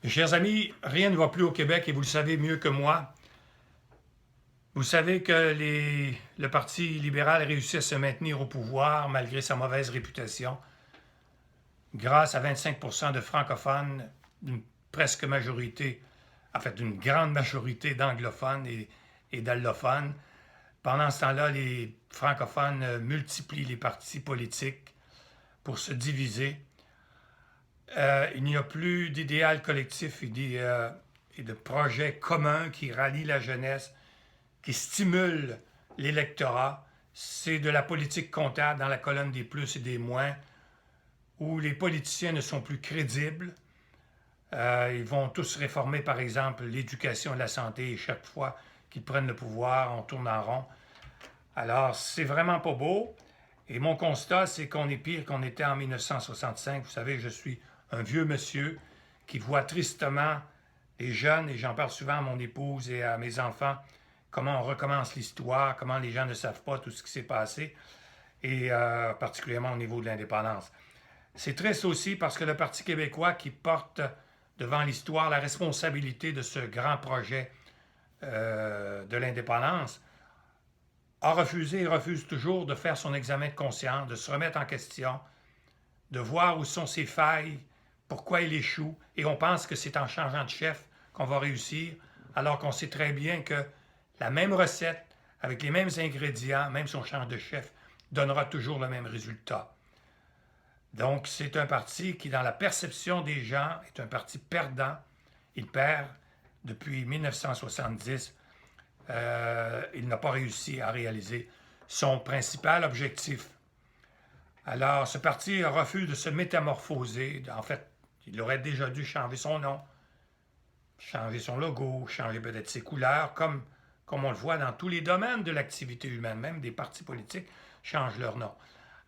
Mes chers amis, rien ne va plus au Québec et vous le savez mieux que moi. Vous savez que le Parti libéral réussit à se maintenir au pouvoir malgré sa mauvaise réputation, grâce à 25% de francophones, d'une presque majorité, en fait d'une grande majorité d'anglophones et d'allophones. Pendant ce temps-là, les francophones multiplient les partis politiques pour se diviser. Il n'y a plus d'idéal collectif et de projets communs qui rallient la jeunesse, qui stimulent l'électorat. C'est de la politique comptable dans la colonne des plus et des moins, où les politiciens ne sont plus crédibles. Ils vont tous réformer, par exemple, l'éducation et la santé, et chaque fois qu'ils prennent le pouvoir, on tourne en rond. Alors, c'est vraiment pas beau. Et mon constat, c'est qu'on est pire qu'on était en 1965. Vous savez, je suis un vieux monsieur qui voit tristement les jeunes, et j'en parle souvent à mon épouse et à mes enfants, comment on recommence l'histoire, comment les gens ne savent pas tout ce qui s'est passé, et particulièrement au niveau de l'indépendance. C'est triste aussi parce que le Parti québécois qui porte devant l'histoire la responsabilité de ce grand projet de l'indépendance a refusé et refuse toujours de faire son examen de conscience, de se remettre en question, de voir où sont ses failles, pourquoi il échoue, et on pense que c'est en changeant de chef qu'on va réussir, alors qu'on sait très bien que la même recette, avec les mêmes ingrédients, même si on change de chef, donnera toujours le même résultat. Donc, c'est un parti qui, dans la perception des gens, est un parti perdant. Il perd depuis 1970. Il n'a pas réussi à réaliser son principal objectif. Alors, ce parti refuse de se métamorphoser. En fait, il aurait déjà dû changer son nom, changer son logo, changer peut-être ses couleurs, comme on le voit dans tous les domaines de l'activité humaine, même des partis politiques changent leur nom.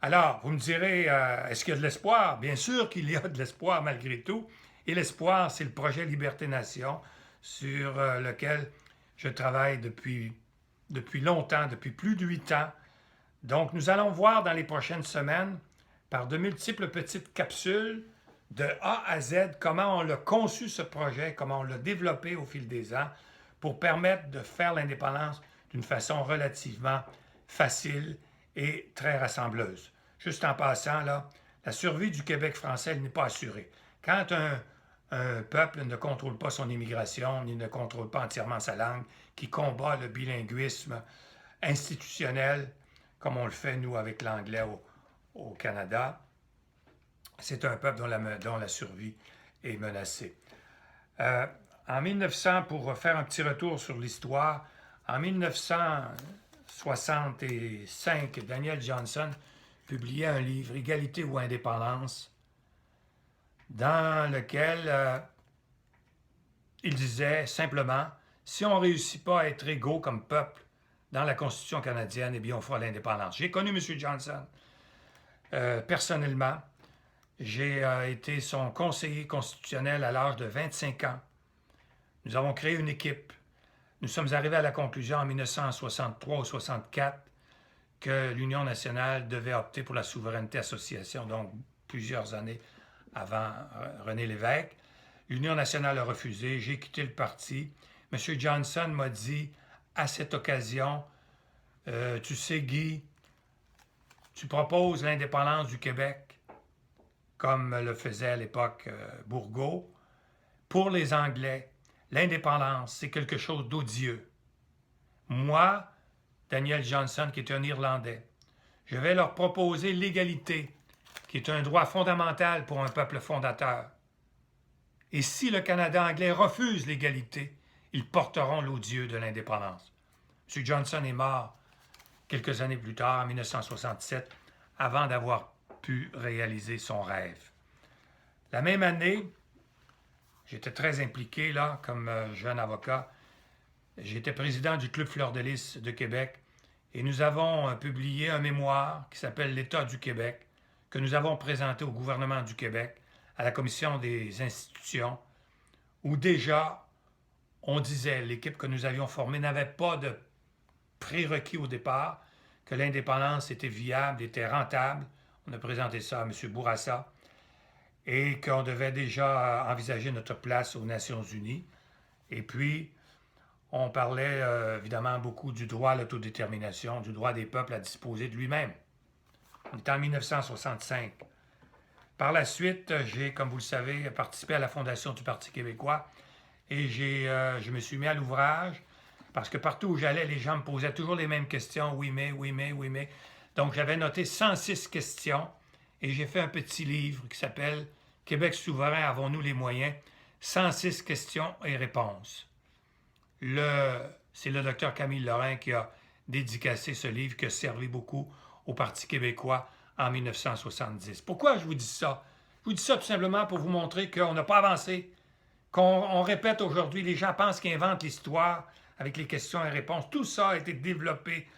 Alors, vous me direz, est-ce qu'il y a de l'espoir? Bien sûr qu'il y a de l'espoir malgré tout. Et l'espoir, c'est le projet Liberté Nation sur lequel je travaille depuis longtemps, depuis plus de 8 ans. Donc, nous allons voir dans les prochaines semaines, par de multiples petites capsules, de A à Z, comment on l'a conçu ce projet, comment on l'a développé au fil des ans, pour permettre de faire l'indépendance d'une façon relativement facile et très rassembleuse. Juste en passant, là, la survie du Québec français n'est pas assurée. Quand un peuple ne contrôle pas son immigration, ni ne contrôle pas entièrement sa langue, qui combat le bilinguisme institutionnel, comme on le fait, nous, avec l'anglais au Canada, c'est un peuple dont la survie est menacée. En 1900, pour faire un petit retour sur l'histoire, en 1965, Daniel Johnson publiait un livre, Égalité ou indépendance, dans lequel il disait simplement, si on ne réussit pas à être égaux comme peuple dans la Constitution canadienne, eh bien on fera l'indépendance. J'ai connu M. Johnson personnellement. J'ai été son conseiller constitutionnel à l'âge de 25 ans. Nous avons créé une équipe. Nous sommes arrivés à la conclusion en 1963 ou 64 que l'Union nationale devait opter pour la souveraineté association, donc plusieurs années avant René Lévesque. L'Union nationale a refusé, j'ai quitté le parti. M. Johnson m'a dit à cette occasion, tu sais Guy, tu proposes l'indépendance du Québec, comme le faisait à l'époque Bourgault. Pour les Anglais, l'indépendance, c'est quelque chose d'odieux. Moi, Daniel Johnson, qui est un Irlandais, je vais leur proposer l'égalité, qui est un droit fondamental pour un peuple fondateur. Et si le Canada anglais refuse l'égalité, ils porteront l'odieux de l'indépendance. M. Johnson est mort quelques années plus tard, en 1967, avant d'avoir pu réaliser son rêve. La même année, j'étais très impliqué là, comme jeune avocat. J'étais président du Club Fleur de Lys de Québec et nous avons publié un mémoire qui s'appelle L'État du Québec, que nous avons présenté au gouvernement du Québec, à la Commission des institutions, où déjà on disait, l'équipe que nous avions formée n'avait pas de prérequis au départ, que l'indépendance était viable, était rentable. On a présenté ça à M. Bourassa. et qu'on devait déjà envisager notre place aux Nations Unies. Et puis, on parlait évidemment beaucoup du droit à l'autodétermination, du droit des peuples à disposer de lui-même. On est en 1965. Par la suite, j'ai, comme vous le savez, participé à la fondation du Parti québécois et je me suis mis à l'ouvrage parce que partout où j'allais, les gens me posaient toujours les mêmes questions. Oui, mais, oui, mais, oui, mais. Donc, j'avais noté 106 questions et j'ai fait un petit livre qui s'appelle Québec souverain, avons-nous les moyens? 106 questions et réponses. C'est le docteur Camille Lorrain qui a dédicacé ce livre qui a servi beaucoup au Parti québécois en 1970. Pourquoi je vous dis ça? Je vous dis ça tout simplement pour vous montrer qu'on n'a pas avancé, qu'on répète aujourd'hui, les gens pensent qu'ils inventent l'histoire avec les questions et réponses. Tout ça a été développé,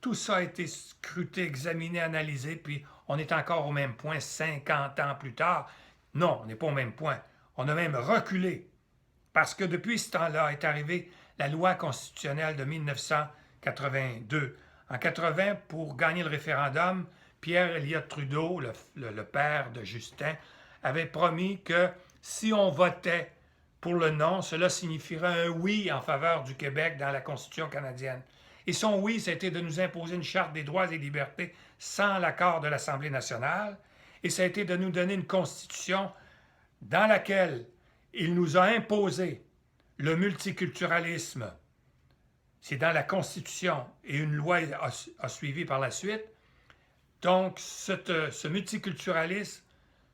tout ça a été scruté, examiné, analysé, puis on est encore au même point 50 ans plus tard. Non, on n'est pas au même point. On a même reculé. Parce que depuis ce temps-là est arrivée la loi constitutionnelle de 1982. En 80, pour gagner le référendum, Pierre Elliott Trudeau, le père de Justin, avait promis que si on votait pour le non, cela signifierait un oui en faveur du Québec dans la Constitution canadienne. Et son oui, c'était de nous imposer une charte des droits et libertés sans l'accord de l'Assemblée nationale, et ça a été de nous donner une Constitution dans laquelle il nous a imposé le multiculturalisme. C'est dans la Constitution et une loi a suivi par la suite. Donc, ce multiculturalisme,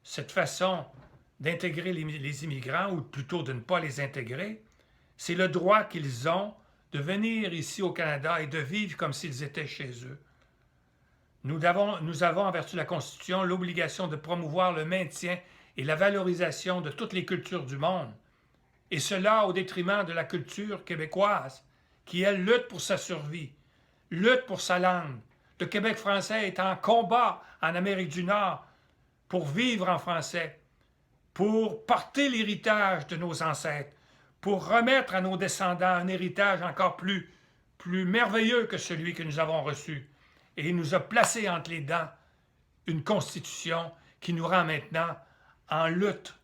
cette façon d'intégrer les immigrants, ou plutôt de ne pas les intégrer, c'est le droit qu'ils ont de venir ici au Canada et de vivre comme s'ils étaient chez eux. Nous avons, en vertu de la Constitution, l'obligation de promouvoir le maintien et la valorisation de toutes les cultures du monde, et cela au détriment de la culture québécoise, qui, elle, lutte pour sa survie, lutte pour sa langue. Le Québec français est en combat en Amérique du Nord pour vivre en français, pour porter l'héritage de nos ancêtres, pour remettre à nos descendants un héritage encore plus merveilleux que celui que nous avons reçu. Et il nous a placés entre les dents une constitution qui nous rend maintenant en lutte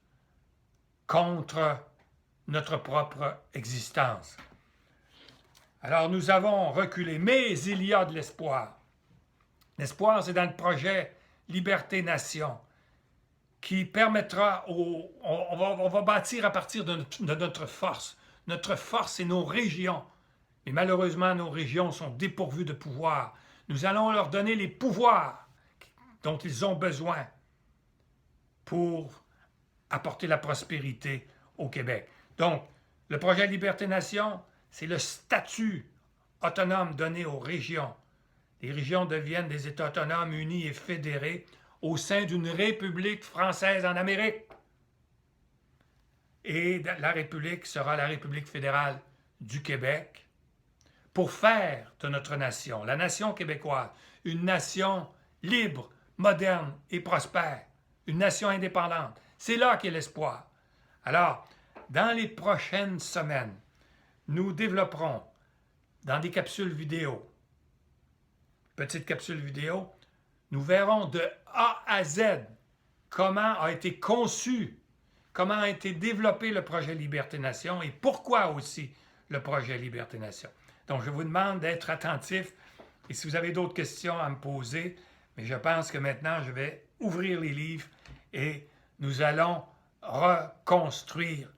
contre notre propre existence. Alors nous avons reculé, mais il y a de l'espoir. L'espoir, c'est dans le projet Liberté-Nation qui permettra, on va bâtir à partir de notre force. Notre force, c'est nos régions. Mais malheureusement, nos régions sont dépourvues de pouvoir. Nous allons leur donner les pouvoirs dont ils ont besoin pour apporter la prospérité au Québec. Donc, le projet Liberté-Nation, c'est le statut autonome donné aux régions. Les régions deviennent des États autonomes unis et fédérés au sein d'une République française en Amérique. Et la République sera la République fédérale du Québec pour faire de notre nation, la nation québécoise, une nation libre, moderne et prospère, une nation indépendante. C'est là qu'est l'espoir. Alors, dans les prochaines semaines, nous développerons dans des capsules vidéo, petites capsules vidéo, nous verrons de A à Z comment a été conçu, comment a été développé le projet Liberté-Nation et pourquoi aussi le projet Liberté-Nation. Donc, je vous demande d'être attentif et si vous avez d'autres questions à me poser, mais je pense que maintenant, je vais ouvrir les livres et nous allons reconstruire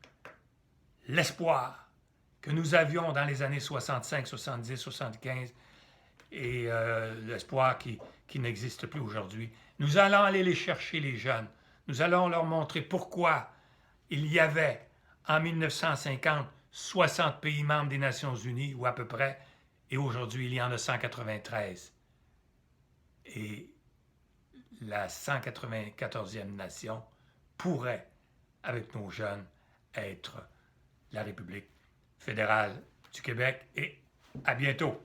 l'espoir que nous avions dans les années 65, 70, 75 et l'espoir qui n'existe plus aujourd'hui. Nous allons aller les chercher, les jeunes. Nous allons leur montrer pourquoi il y avait en 1950 60 pays membres des Nations Unies, ou à peu près, et aujourd'hui il y en a 193. Et la 194e nation pourrait, avec nos jeunes, être la République fédérale du Québec. Et à bientôt!